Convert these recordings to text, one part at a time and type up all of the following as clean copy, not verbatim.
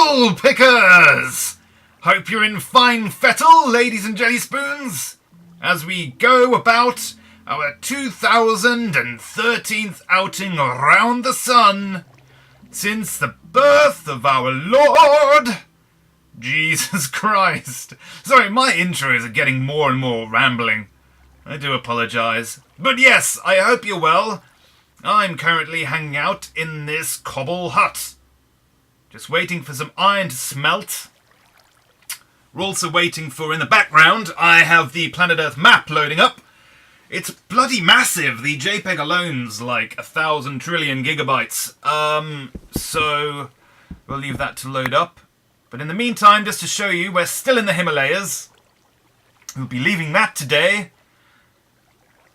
Wool Pickers! Hope you're in fine fettle, ladies and jelly spoons, as we go about our 2013th outing around the sun since the birth of our Lord Jesus Christ. Sorry, my intros are getting more and more rambling. I do apologise. But yes, I hope you're well. I'm currently hanging out in this cobble hut, just waiting for some iron to smelt. We're also waiting for, in the background, I have the Planet Earth map loading up. It's bloody massive. The JPEG alone's like 1,000 trillion gigabytes. So we'll leave that to load up. But in the meantime, just to show you, we're still in the Himalayas. We'll be leaving that today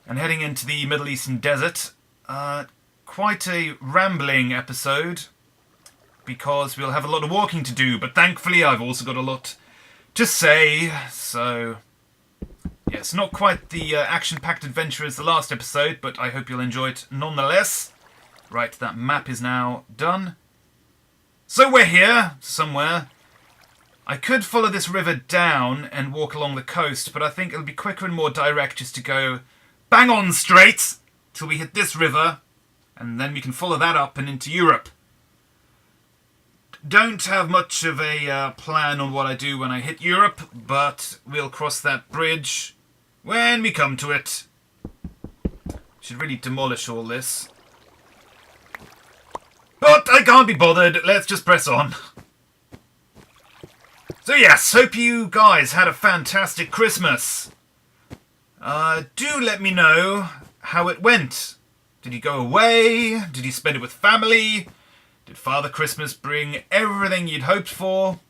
and heading into the Middle Eastern desert. Quite a rambling episode, because we'll have a lot of walking to do, but thankfully I've also got a lot to say, so yes, not quite the action-packed adventure as the last episode, but I hope you'll enjoy it nonetheless. Right, that map is now done. So we're here, somewhere. I could follow this river down and walk along the coast, but I think it'll be quicker and more direct just to go bang on straight till we hit this river, and then we can follow that up and into Europe. Don't have much of a plan on what I do when I hit Europe, but we'll cross that bridge when we come to it. Should really demolish all this. But I can't be bothered, let's just press on. So yes, hope you guys had a fantastic Christmas. Do let me know how it went. Did you go away? Did you spend it with family? Did Father Christmas bring everything you'd hoped for?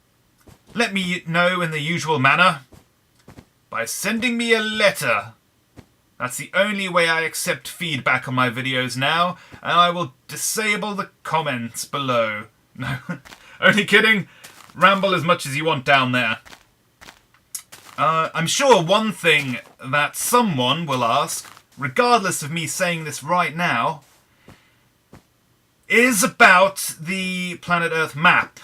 Let me know in the usual manner. By sending me a letter. That's the only way I accept feedback on my videos now, and I will disable the comments below. No, only kidding. Ramble as much as you want down there. I'm sure one thing that someone will ask, regardless of me saying this right now, is about the Planet Earth map.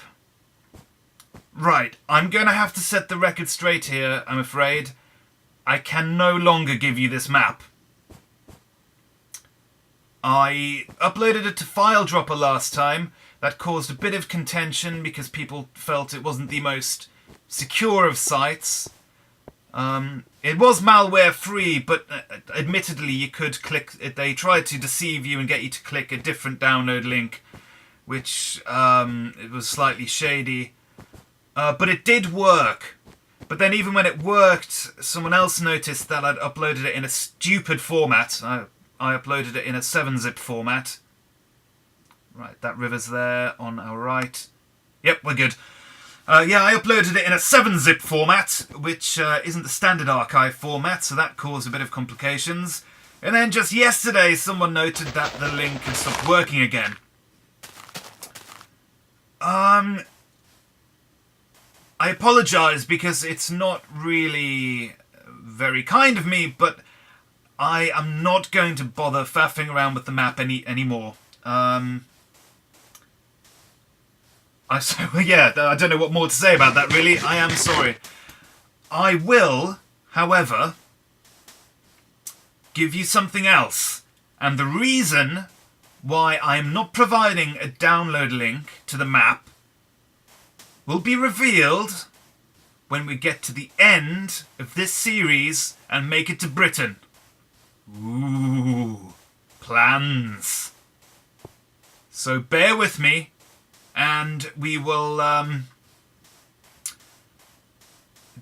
Right, I'm going to have to set the record straight here, I'm afraid. I can no longer give you this map. I uploaded it to FileDropper last time. That caused a bit of contention because people felt it wasn't the most secure of sites. It was malware free, but admittedly you could click it. They tried to deceive you and get you to click a different download link, which it was slightly shady. But it did work. But then even when it worked, someone else noticed that I'd uploaded it in a stupid format. I uploaded it in a 7-zip format. Right, that river's there on our right. Yep, we're good. Yeah, I uploaded it in a 7-zip format, which isn't the standard archive format, so that caused a bit of complications. And then just yesterday, someone noted that the link had stopped working again. I apologise because it's not really very kind of me, but I am not going to bother faffing around with the map anymore. Yeah, I don't know what more to say about that, really. I am sorry. I will, however, give you something else. And the reason why I am not providing a download link to the map will be revealed when we get to the end of this series and make it to Britain. Ooh, plans. So bear with me. And we will,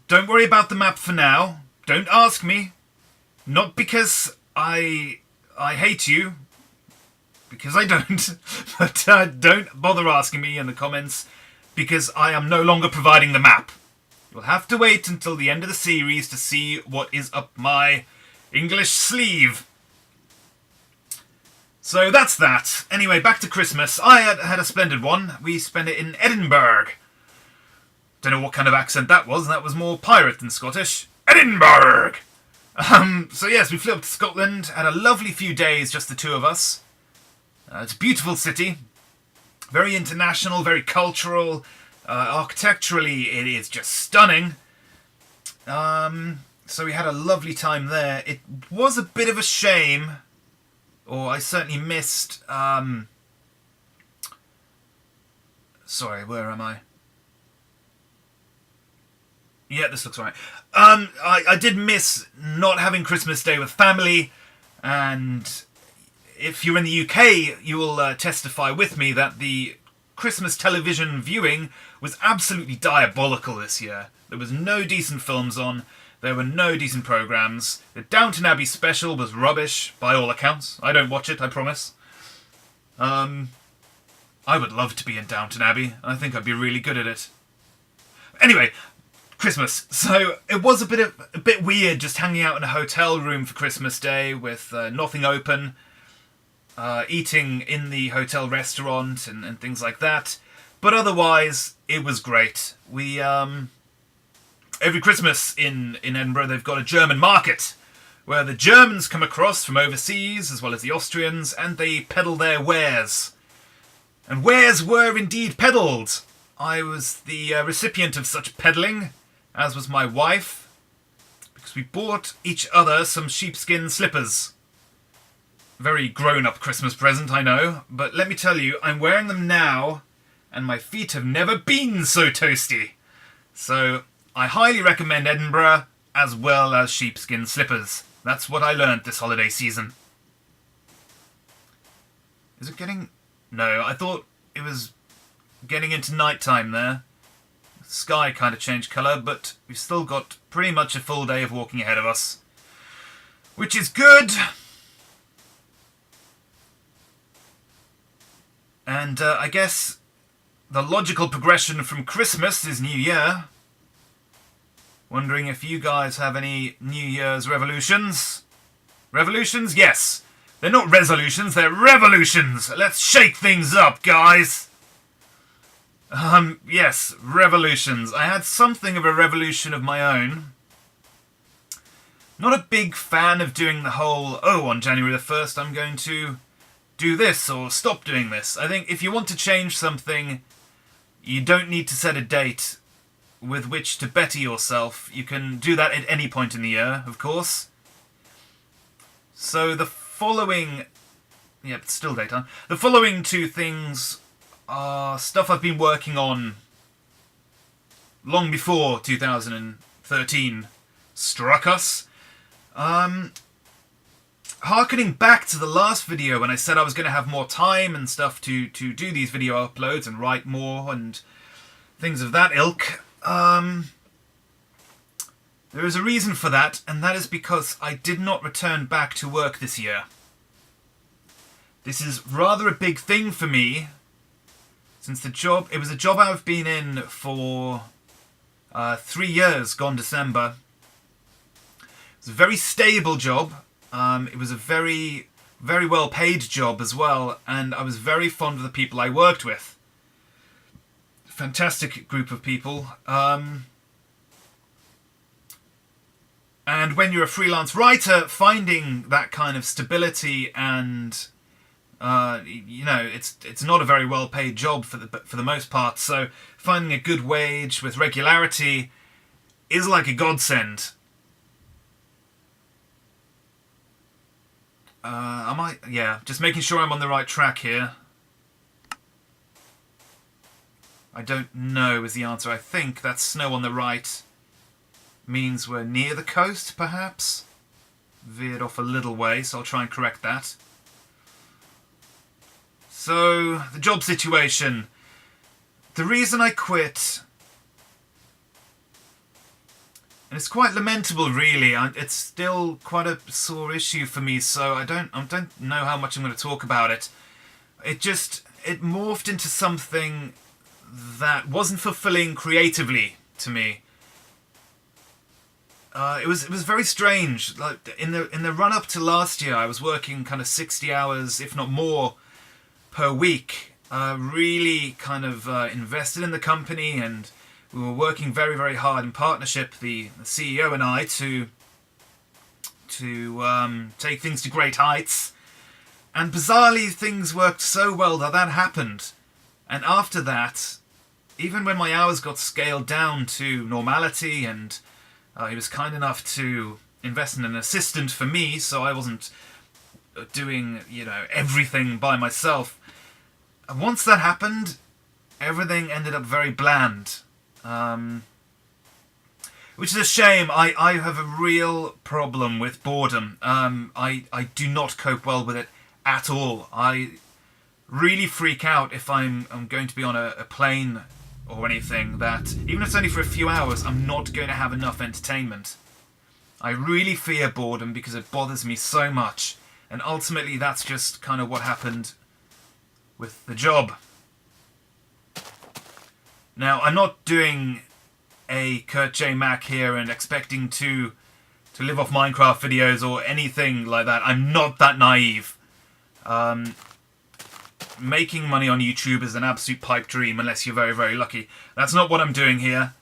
don't worry about the map for now. Don't ask me. Not because I hate you. Because I don't. But don't bother asking me in the comments. Because I am no longer providing the map. You'll have to wait until the end of the series to see what is up my English sleeve. So that's that. Anyway, back to Christmas. I had a splendid one. We spent it in Edinburgh. Don't know what kind of accent that was. That was more pirate than Scottish. Edinburgh! So yes, we flew up to Scotland. Had a lovely few days, just the two of us. It's a beautiful city. Very international, very cultural. Architecturally, it is just stunning. So we had a lovely time there. It was a bit of a shame, or I certainly missed... Sorry, where am I? Yeah, this looks right. I did miss not having Christmas Day with family, and if you're in the UK, you will testify with me that the Christmas television viewing was absolutely diabolical this year. There was no decent films on, there were no decent programmes. The Downton Abbey special was rubbish, by all accounts. I don't watch it, I promise. I would love to be in Downton Abbey. I think I'd be really good at it. Anyway, Christmas. So it was a bit weird just hanging out in a hotel room for Christmas Day with nothing open, eating in the hotel restaurant and things like that. But otherwise, it was great. We every Christmas in Edinburgh, they've got a German market where the Germans come across from overseas as well as the Austrians, and they peddle their wares. And wares were indeed peddled. I was the recipient of such peddling, as was my wife, because we bought each other some sheepskin slippers. Very grown-up Christmas present, I know, but let me tell you, I'm wearing them now, and my feet have never been so toasty. So, I highly recommend Edinburgh, as well as sheepskin slippers. That's what I learned this holiday season. Is it getting... No, I thought it was getting into night time there. The sky kind of changed colour, but we've still got pretty much a full day of walking ahead of us. Which is good. And I guess the logical progression from Christmas is New Year. Wondering if you guys have any New Year's revolutions? Revolutions? Yes. They're not resolutions, they're revolutions! Let's shake things up, guys! Yes, revolutions. I had something of a revolution of my own. Not a big fan of doing the whole, oh, on January the 1st I'm going to do this or stop doing this. I think if you want to change something, you don't need to set a date with which to better yourself. You can do that at any point in the year, of course. So the following... Yep, it's still daytime. The following two things are stuff I've been working on long before 2013 struck us. Harkening back to the last video when I said I was going to have more time and stuff to do these video uploads and write more and things of that ilk, there is a reason for that, and that is because I did not return back to work this year. This is rather a big thing for me, since it was a job I've been in for 3 years, gone December. It was a very stable job. It was a very, very well paid job as well, and I was very fond of the people I worked with. Fantastic group of people. And when you're a freelance writer, finding that kind of stability and it's not a very well paid job for the most part. So finding a good wage with regularity is like a godsend. Just making sure I'm on the right track here. I don't know is the answer. I think that snow on the right means we're near the coast, perhaps? Veered off a little way, so I'll try and correct that. So, the job situation. The reason I quit... And it's quite lamentable, really. It's still quite a sore issue for me, so I don't know how much I'm going to talk about it. It morphed into something that wasn't fulfilling creatively to me. It was very strange. Like in the run up to last year, I was working kind of 60 hours, if not more, per week. Really kind of invested in the company, and we were working very, very hard in partnership, the CEO and I, to take things to great heights. And bizarrely, things worked so well that happened. And after that, even when my hours got scaled down to normality, and he was kind enough to invest in an assistant for me, so I wasn't doing, everything by myself. And once that happened, everything ended up very bland. Which is a shame. I have a real problem with boredom. I do not cope well with it at all. I really freak out if I'm going to be on a plane or anything, that even if it's only for a few hours, I'm not going to have enough entertainment. I really fear boredom because it bothers me so much. And ultimately, that's just kind of what happened with the job. Now, I'm not doing a Kurt J. Mack here and expecting to live off Minecraft videos or anything like that. I'm not that naive. Making money on YouTube is an absolute pipe dream unless you're very, very lucky. That's not what I'm doing here.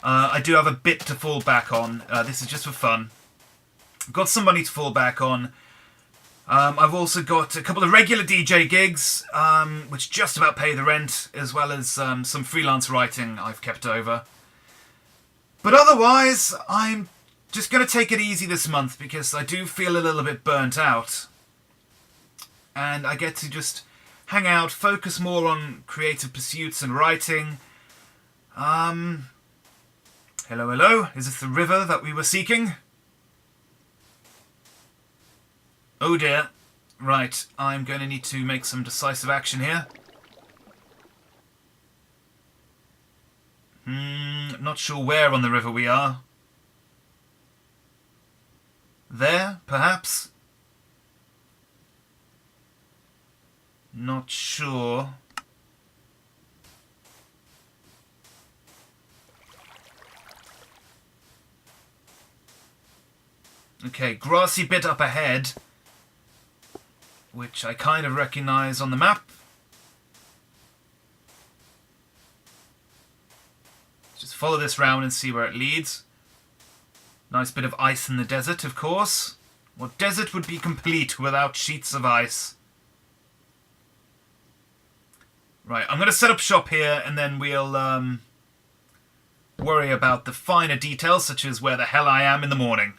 I do have a bit to fall back on. This is just for fun. I've got some money to fall back on. I've also got a couple of regular DJ gigs, which just about pay the rent, as well as some freelance writing I've kept over. But otherwise, I'm just going to take it easy this month because I do feel a little bit burnt out. And I get to just hang out, focus more on creative pursuits and writing. Hello, hello. Is this the river that we were seeking? Oh dear. Right, I'm going to need to make some decisive action here. Not sure where on the river we are. There, perhaps? Not sure. Okay, grassy bit up ahead, which I kind of recognise on the map. Just follow this round and see where it leads. Nice bit of ice in the desert, of course. What desert would be complete without sheets of ice? Right, I'm going to set up shop here, and then we'll worry about the finer details, such as where the hell I am in the morning.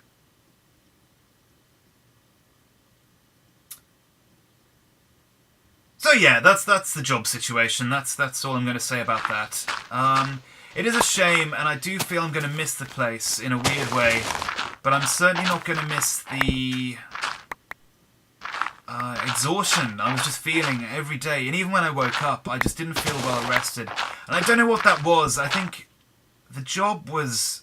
So yeah, that's the job situation. That's all I'm going to say about that. It is a shame, and I do feel I'm going to miss the place in a weird way, but I'm certainly not going to miss the exhaustion I was just feeling every day. And even when I woke up, I just didn't feel well rested. And I don't know what that was. I think the job was,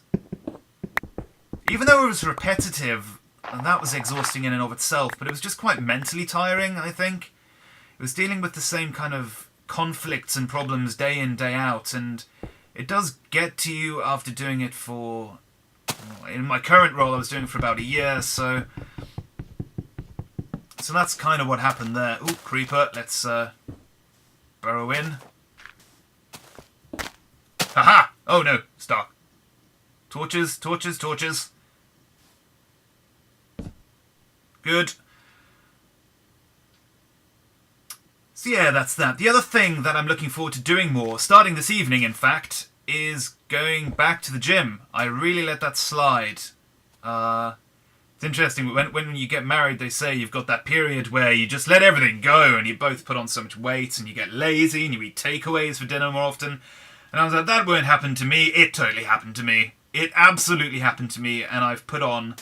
even though it was repetitive, and that was exhausting in and of itself, but it was just quite mentally tiring, I think. It was dealing with the same kind of conflicts and problems day in, day out, and it does get to you after doing it for, in my current role, I was doing it for about a year, so that's kind of what happened there. Ooh, creeper, let's burrow in. Haha! Oh no, it's dark. Torches, torches, torches. Good. So yeah, that's that. The other thing that I'm looking forward to doing more, starting this evening in fact, is going back to the gym. I really let that slide. It's interesting, when you get married, they say you've got that period where you just let everything go and you both put on so much weight and you get lazy and you eat takeaways for dinner more often. And I was like, that won't happen to me. It totally happened to me. It absolutely happened to me, and I've put on,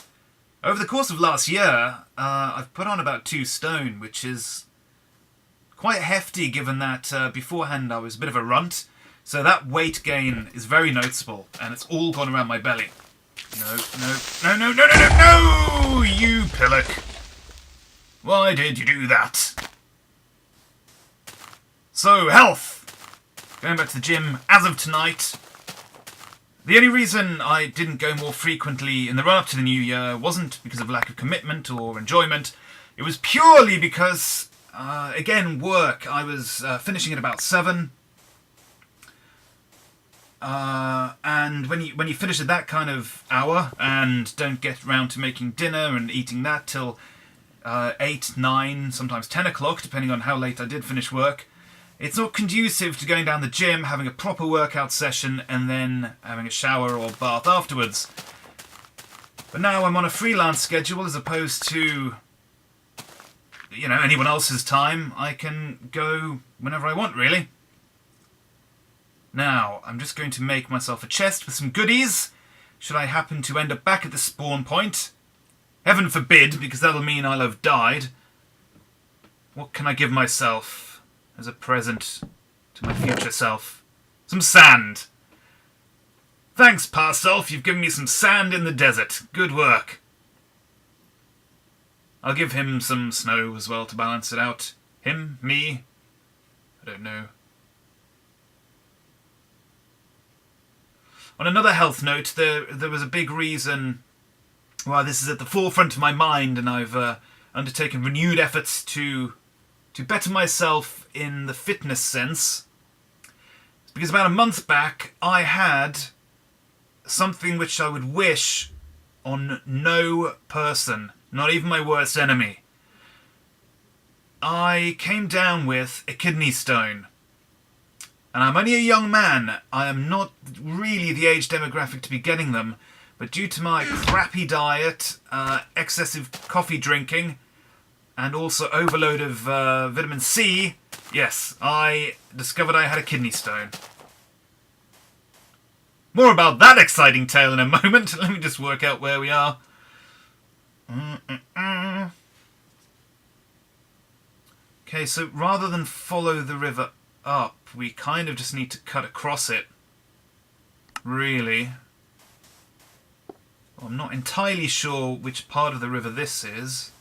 over the course of last year, I've put on about 2 stone, which is quite hefty given that beforehand I was a bit of a runt. So that weight gain is very noticeable, and it's all gone around my belly. No, no, no, no, no, no, no, no! You pillock! Why did you do that? So, health! Going back to the gym as of tonight. The only reason I didn't go more frequently in the run-up to the new year wasn't because of lack of commitment or enjoyment. It was purely because, again, work. I was finishing at about 7. And when you finish at that kind of hour and don't get round to making dinner and eating that till 8, 9, sometimes 10 o'clock, depending on how late I did finish work, It's not conducive to going down the gym, having a proper workout session, and then having a shower or bath afterwards. But now I'm on a freelance schedule as opposed to, anyone else's time. I can go whenever I want, really. Now, I'm just going to make myself a chest with some goodies, should I happen to end up back at the spawn point. Heaven forbid, because that'll mean I'll have died. What can I give myself as a present to my future self? Some sand. Thanks, past self, you've given me some sand in the desert. Good work. I'll give him some snow as well to balance it out. Him? Me? I don't know. On another health note, there was a big reason why this is at the forefront of my mind, and I've undertaken renewed efforts to better myself in the fitness sense. It's because about a month back, I had something which I would wish on no person, not even my worst enemy. I came down with a kidney stone. And I'm only a young man. I am not really the age demographic to be getting them, but due to my crappy diet, excessive coffee drinking, and also overload of vitamin C, yes, I discovered I had a kidney stone. More about that exciting tale in a moment. Let me just work out where we are. Okay, so rather than follow the river up, we kind of just need to cut across it. Really. Well, I'm not entirely sure which part of the river this is.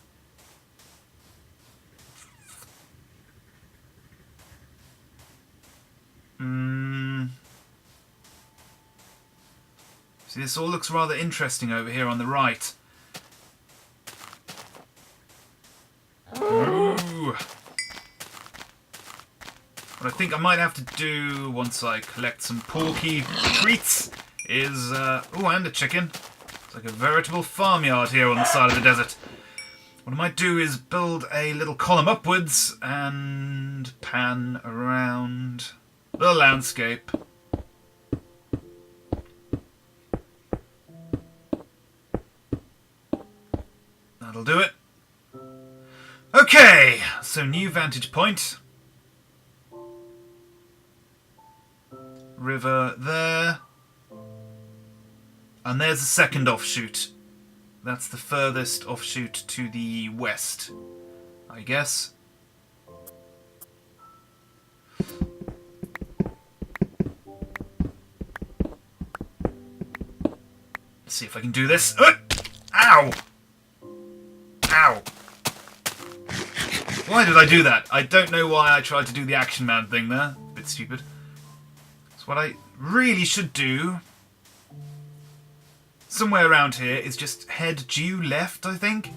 See, this all looks rather interesting over here on the right. Ooh. What I think I might have to do once I collect some porky treats is... oh, and a chicken. It's like a veritable farmyard here on the side of the desert. What I might do is build a little column upwards and pan around the landscape. That'll do it. Okay, so new vantage point. River there. And there's a second offshoot. That's the furthest offshoot to the west, I guess. Let's see if I can do this. Ow! Ow! Why did I do that? I don't know why I tried to do the Action Man thing there. A bit stupid. So what I really should do, somewhere around here, is just head due left, I think.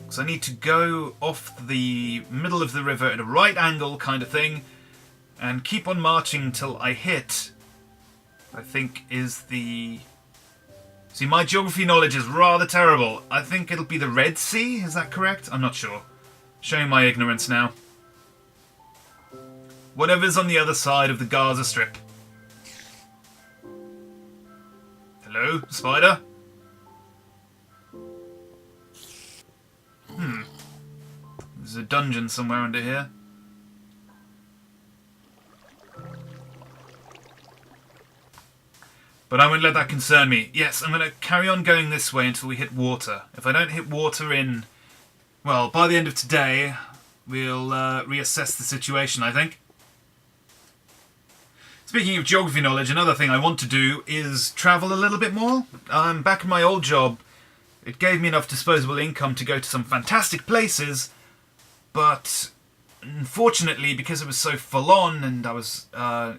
So I need to go off the middle of the river at a right angle kind of thing, and keep on marching till I hit, I think is the... See, my geography knowledge is rather terrible. I think it'll be the Red Sea, is that correct? I'm not sure. Showing my ignorance now. Whatever's on the other side of the Gaza Strip. Hello, spider? There's a dungeon somewhere under here. But I won't let that concern me. Yes, I'm going to carry on going this way until we hit water. If I don't hit water in... Well, by the end of today, we'll reassess the situation, I think. Speaking of geography knowledge, another thing I want to do is travel a little bit more. Back in my old job, it gave me enough disposable income to go to some fantastic places, but unfortunately, because it was so full on and I was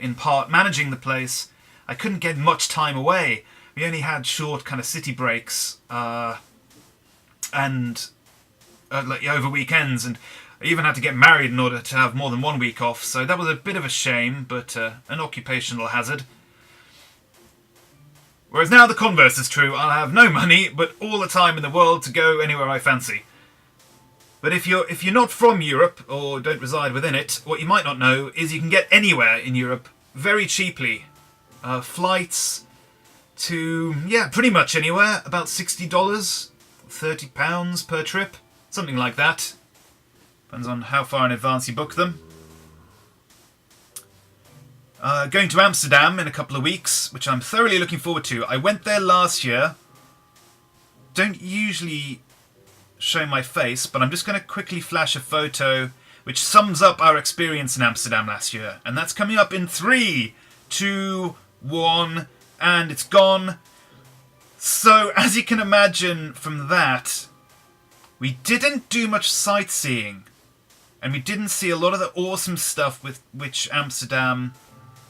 in part managing the place, I couldn't get much time away. We only had short kind of city breaks and over weekends, and I even had to get married in order to have more than 1 week off, so that was a bit of a shame, but an occupational hazard. Whereas now the converse is true. I'll have no money, but all the time in the world to go anywhere I fancy. But if you're not from Europe or don't reside within it, what you might not know is you can get anywhere in Europe very cheaply. Flights to, yeah, pretty much anywhere, about $60, £30 per trip, something like that. Depends on how far in advance you book them. Going to Amsterdam in a couple of weeks, which I'm thoroughly looking forward to. I went there last year. Don't usually show my face, but I'm just going to quickly flash a photo which sums up our experience in Amsterdam last year. And that's coming up in 3, 2, 1, and it's gone. So, as you can imagine from that, we didn't do much sightseeing. And we didn't see a lot of the awesome stuff with which Amsterdam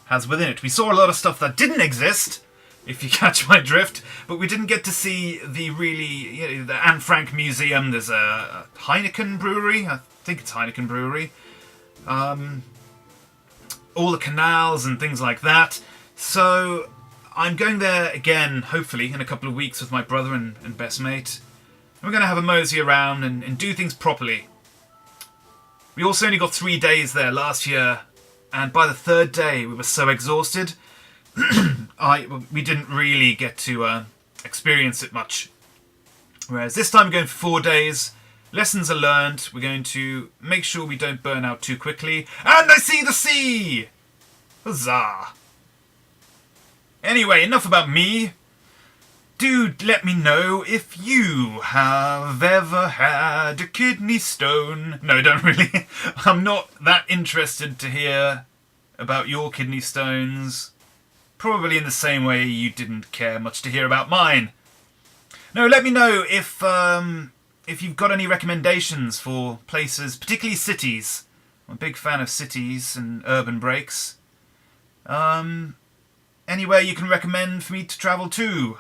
has within it. We saw a lot of stuff that didn't exist, if you catch my drift, but we didn't get to see the really, the Anne Frank Museum. There's a Heineken brewery, I think it's Heineken brewery. All the canals and things like that. So I'm going there again, hopefully, in a couple of weeks with my brother and best mate. And we're going to have a mosey around and do things properly. We also only got 3 days there last year, and by the 3rd day we were so exhausted we didn't really get to experience it much. Whereas this time we're going for 4 days. Lessons are learned. We're going to make sure we don't burn out too quickly. And I see the sea! Huzzah! Anyway, enough about me. Do let me know if you have ever had a kidney stone. No, don't really. I'm not that interested to hear about your kidney stones. Probably in the same way you didn't care much to hear about mine. No, let me know if you've got any recommendations for places, particularly cities. I'm a big fan of cities and urban breaks. Anywhere you can recommend for me to travel to.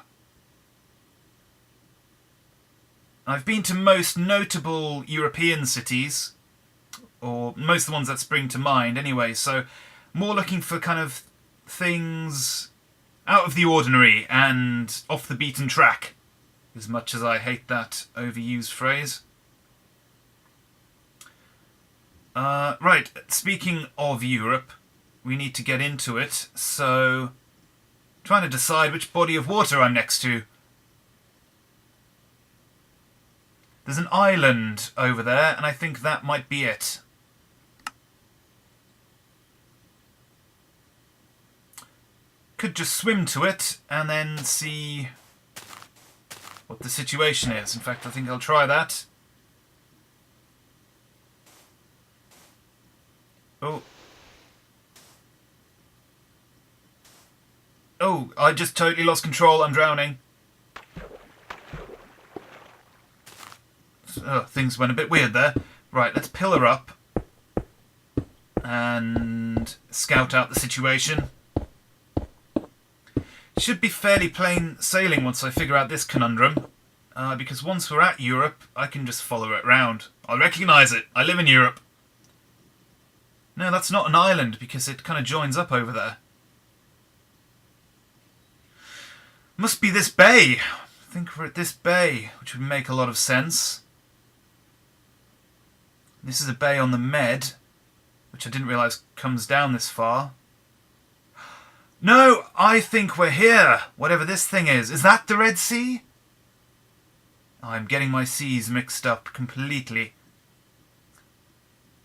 I've been to most notable European cities, or most of the ones that spring to mind anyway, so more looking for kind of things out of the ordinary and off the beaten track, as much as I hate that overused phrase. Right, speaking of Europe, we need to get into it, so trying to decide which body of water I'm next to. There's an island over there, and I think that might be it. Could just swim to it and then see what the situation is. In fact, I think I'll try that. Oh. Oh, I just totally lost control. I'm drowning. Oh, things went a bit weird there. Right, let's pillar up and scout out the situation. Should be fairly plain sailing once I figure out this conundrum, because once we're at Europe, I can just follow it round. I'll recognise it. I live in Europe. No, that's not an island, because it kind of joins up over there. Must be this bay. I think we're at this bay, which would make a lot of sense. This is a bay on the Med, which I didn't realise comes down this far. No, I think we're here, whatever this thing is. Is that the Red Sea? I'm getting my seas mixed up completely.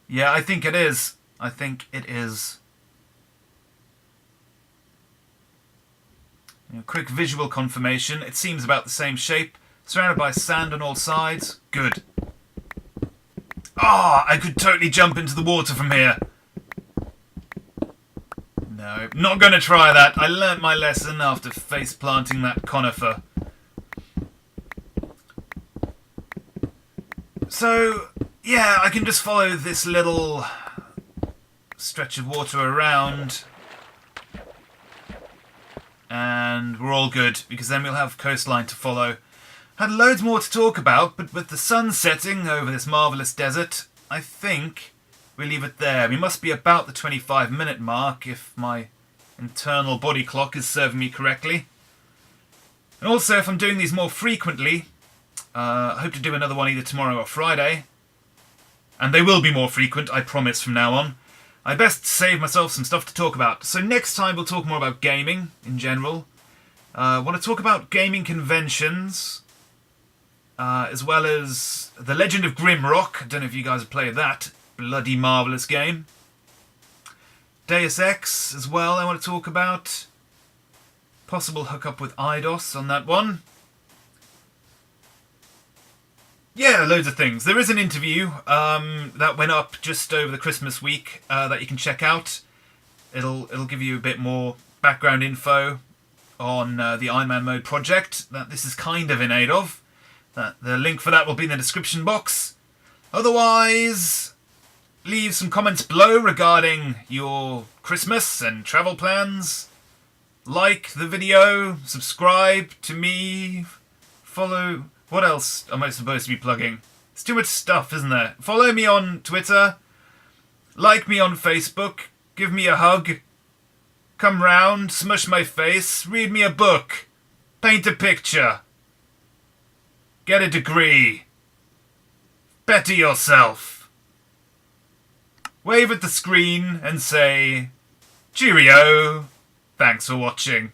Yeah, I think it is. I think it is. Quick visual confirmation. It seems about the same shape. Surrounded by sand on all sides. Good. Ah, I could totally jump into the water from here. No, not going to try that. I learnt my lesson after face planting that Conifer. So, yeah, I can just follow this little stretch of water around. And we're all good, because then we'll have coastline to follow. Had loads more to talk about, but with the sun setting over this marvellous desert, I think we leave it there. We must be about the 25-minute mark if my internal body clock is serving me correctly. And also, if I'm doing these more frequently, I hope to do another one either tomorrow or Friday. And they will be more frequent, I promise, from now on. I best save myself some stuff to talk about. So next time we'll talk more about gaming in general. I want to talk about gaming conventions, as well as The Legend of Grimrock. I don't know if you guys have played that. Bloody marvellous game. Deus Ex as well I want to talk about. Possible hookup with Eidos on that one. Yeah, loads of things. There is an interview that went up just over the Christmas week that you can check out. It'll give you a bit more background info on the Iron Man Mode project that this is kind of in aid of. The link for that will be in the description box. Otherwise, leave some comments below regarding your Christmas and travel plans. Like the video, subscribe to me, follow... What else am I supposed to be plugging? It's too much stuff, isn't there? Follow me on Twitter. Like me on Facebook. Give me a hug. Come round, smush my face, read me a book. Paint a picture. Get a degree. Better yourself. Wave at the screen and say, cheerio. Thanks for watching.